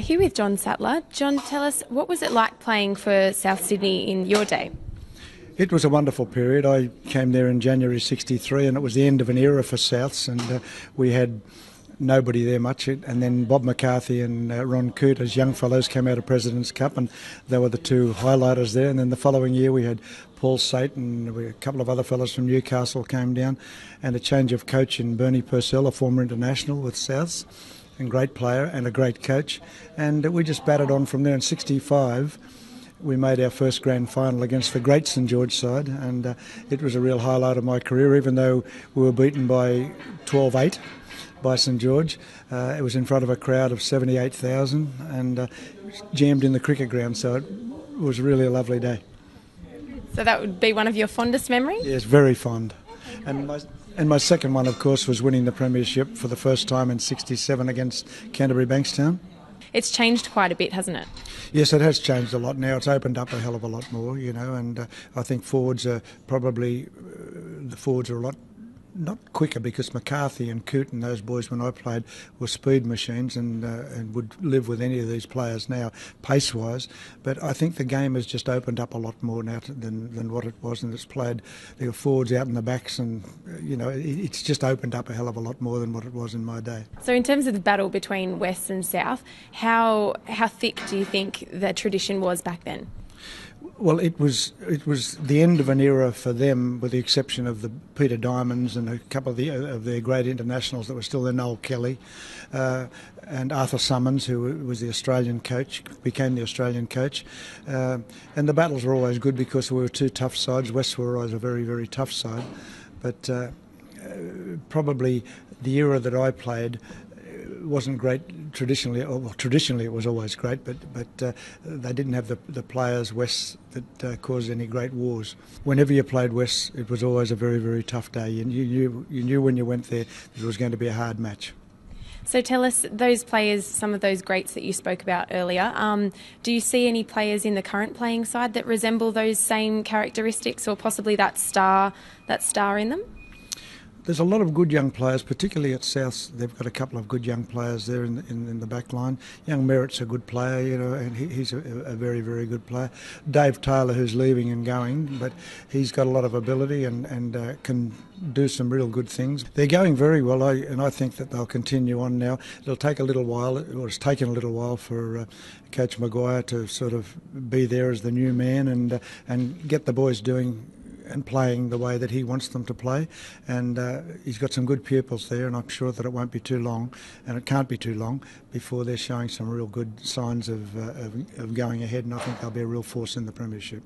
here with John Sattler. John, tell us, what was it like playing for South Sydney in your day? It was a wonderful period. I came there in January '63 and it was the end of an era for Souths, and we had nobody there much. And then Bob McCarthy and Ron Coote as young fellows came out of President's Cup, and they were the two highlighters there. And then the following year we had Paul Sate and a couple of other fellows from Newcastle came down, and a change of coach in Bernie Purcell, a former international with Souths, and great player and a great coach. And we just batted on from there. In '65 we made our first grand final against the great St George side, and it was a real highlight of my career, even though we were beaten by 12-8 by St George. It was in front of a crowd of 78,000 and jammed in the cricket ground, so it was really a lovely day. So that would be one of your fondest memories? Yes, very fond. And my second one, of course, was winning the premiership for the first time in '67 against Canterbury Bankstown. It's changed quite a bit, hasn't it? Yes, it has changed a lot now. It's opened up a hell of a lot more, and I think forwards are probably, the forwards are a lot, not quicker, because McCarthy and Coote and those boys when I played were speed machines and would live with any of these players now, pace-wise. But I think the game has just opened up a lot more now than what it was, and it's played, there were forwards out in the backs, and it's just opened up a hell of a lot more than what it was in my day. So in terms of the battle between West and South, how thick do you think the tradition was back then? Well, it was the end of an era for them, with the exception of the Peter Diamonds and a couple of their great internationals that were still there, Noel Kelly and Arthur Summons, who was the Australian coach, became the Australian coach. And the battles were always good because we were two tough sides. West were always a very, very tough side. But probably the era that I played wasn't great traditionally. Well, traditionally it was always great, but they didn't have the players, West, that caused any great wars. Whenever you played West, it was always a very, very tough day. You knew when you went there that it was going to be a hard match. So tell us, those players, some of those greats that you spoke about earlier, do you see any players in the current playing side that resemble those same characteristics, or possibly that star in them? There's a lot of good young players, particularly at South. They've got a couple of good young players there in the back line. Young Merritt's a good player, and he's a very, very good player. Dave Taylor, who's leaving and going, but he's got a lot of ability and can do some real good things. They're going very well, and I think that they'll continue on now. It'll take a little while, or it's taken a little while for Coach Maguire to sort of be there as the new man and get the boys doing and playing the way that he wants them to play, and he's got some good pupils there, and I'm sure that it won't be too long, and it can't be too long, before they're showing some real good signs of going ahead, and I think they'll be a real force in the premiership.